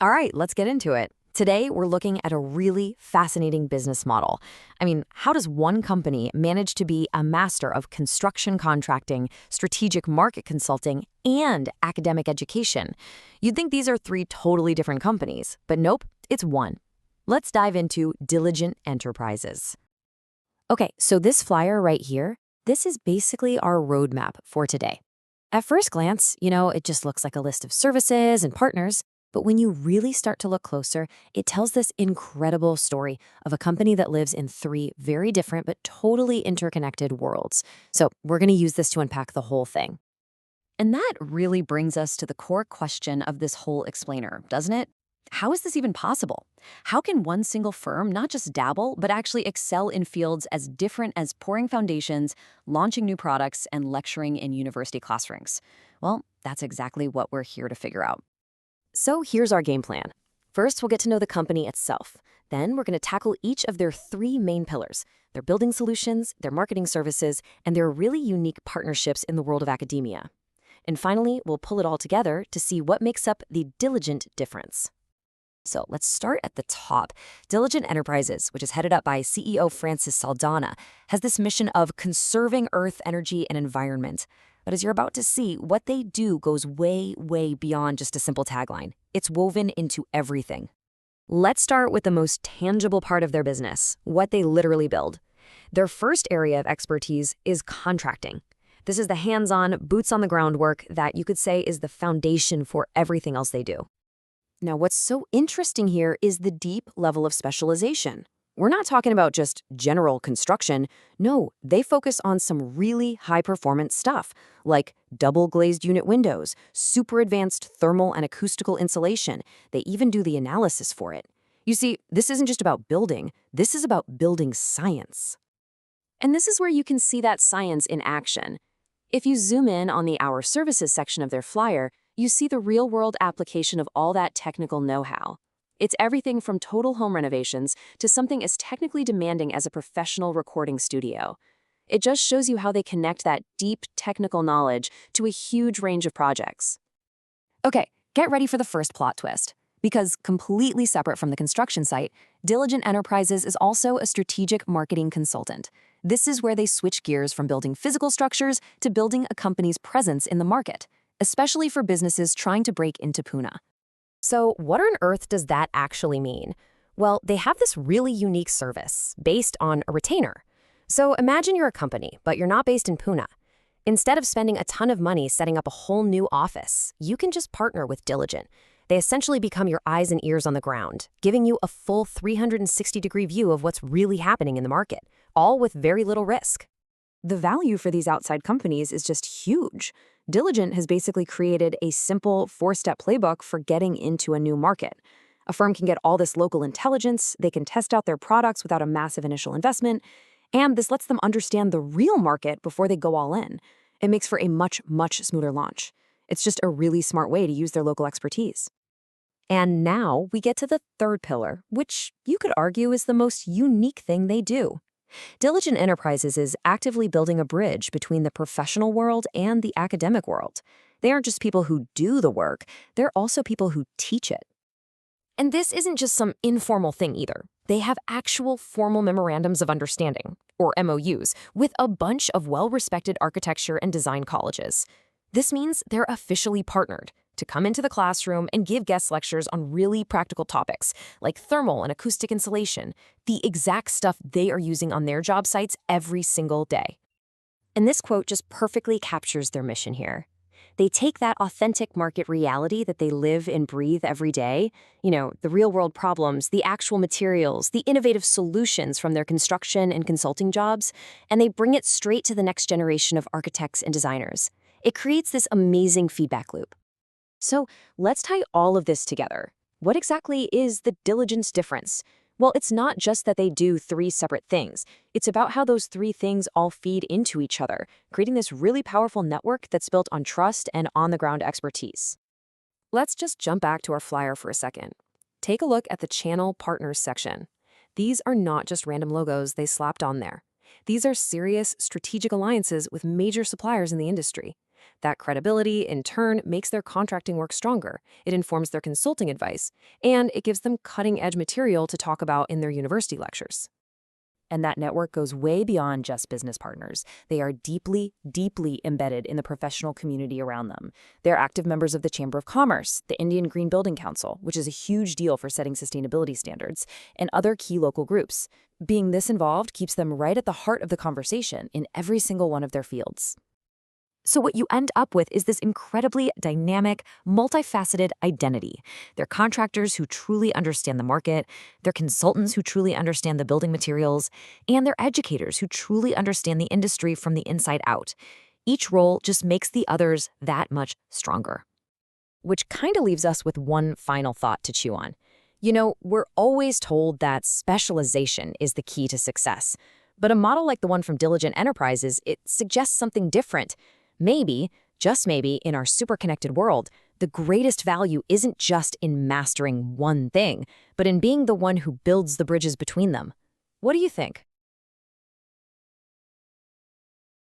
All right, let's get into it. Today, we're looking at a really fascinating business model. I mean, how does one company manage to be a master of construction contracting, strategic market consulting, and academic education? You'd think these are three totally different companies, but nope, it's one. Let's dive into Diligent Enterprises. Okay, so this flyer right here, this is basically our roadmap for today. At first glance, it just looks like a list of services and partners. But when you really start to look closer, it tells this incredible story of a company that lives in three very different but totally interconnected worlds. So we're going to use this to unpack the whole thing. And that really brings us to the core question of this whole explainer, doesn't it? How is this even possible? How can one single firm not just dabble, but actually excel in fields as different as pouring foundations, launching new products, and lecturing in university classrooms? Well, that's exactly what we're here to figure out. So here's our game plan. First, we'll get to know the company itself. Then we're going to tackle each of their three main pillars: their building solutions, their marketing services, and their really unique partnerships in the world of academia. And finally, we'll pull it all together to see what makes up the Diligent difference. So let's start at the top. Diligent Enterprises, which is headed up by CEO Francis Saldana, has this mission of conserving Earth, energy, and environment. But as you're about to see, what they do goes way, way beyond just a simple tagline. It's woven into everything. Let's start with the most tangible part of their business, what they literally build. Their first area of expertise is contracting. This is the hands-on, boots-on-the-ground work that you could say is the foundation for everything else they do. Now, what's so interesting here is the deep level of specialization. We're not talking about just general construction. No, they focus on some really high-performance stuff, like double-glazed unit windows, super advanced thermal and acoustical insulation. They even do the analysis for it. You see, this isn't just about building. This is about building science. And this is where you can see that science in action. If you zoom in on the Our Services section of their flyer, you see the real-world application of all that technical know-how. It's everything from total home renovations to something as technically demanding as a professional recording studio. It just shows you how they connect that deep technical knowledge to a huge range of projects. Okay, get ready for the first plot twist. Because completely separate from the construction site, Diligent Enterprises is also a strategic marketing consultant. This is where they switch gears from building physical structures to building a company's presence in the market, especially for businesses trying to break into Pune. So what on earth does that actually mean? Well, they have this really unique service based on a retainer. So imagine you're a company, but you're not based in Pune. Instead of spending a ton of money setting up a whole new office, you can just partner with Diligent. They essentially become your eyes and ears on the ground, giving you a full 360-degree view of what's really happening in the market, all with very little risk. The value for these outside companies is just huge. Diligent has basically created a simple 4-step playbook for getting into a new market. A firm can get all this local intelligence, they can test out their products without a massive initial investment, and this lets them understand the real market before they go all in. It makes for a much, much smoother launch. It's just a really smart way to use their local expertise. And now we get to the third pillar, which you could argue is the most unique thing they do. Diligent Enterprises is actively building a bridge between the professional world and the academic world. They aren't just people who do the work, they're also people who teach it. And this isn't just some informal thing either. They have actual formal memorandums of understanding, or MOUs, with a bunch of well-respected architecture and design colleges. This means they're officially partnered to come into the classroom and give guest lectures on really practical topics like thermal and acoustic insulation, the exact stuff they are using on their job sites every single day. And this quote just perfectly captures their mission here. They take that authentic market reality that they live and breathe every day, the real-world problems, the actual materials, the innovative solutions from their construction and consulting jobs, and they bring it straight to the next generation of architects and designers. It creates this amazing feedback loop. So let's tie all of this together. What exactly is the Diligence difference? Well, it's not just that they do three separate things. It's about how those three things all feed into each other, creating this really powerful network that's built on trust and on-the-ground expertise. Let's just jump back to our flyer for a second. Take a look at the Channel Partners section. These are not just random logos they slapped on there. These are serious strategic alliances with major suppliers in the industry. That credibility, in turn, makes their contracting work stronger. It informs their consulting advice, and it gives them cutting-edge material to talk about in their university lectures. And that network goes way beyond just business partners. They are deeply, deeply embedded in the professional community around them. They're active members of the Chamber of Commerce, the Indian Green Building Council, which is a huge deal for setting sustainability standards, and other key local groups. Being this involved keeps them right at the heart of the conversation in every single one of their fields. So what you end up with is this incredibly dynamic, multifaceted identity. They're contractors who truly understand the market, they're consultants who truly understand the building materials, and they're educators who truly understand the industry from the inside out. Each role just makes the others that much stronger. Which kind of leaves us with one final thought to chew on. We're always told that specialization is the key to success. But a model like the one from Diligent Enterprises, it suggests something different. Maybe, just maybe, in our super-connected world, the greatest value isn't just in mastering one thing, but in being the one who builds the bridges between them. What do you think?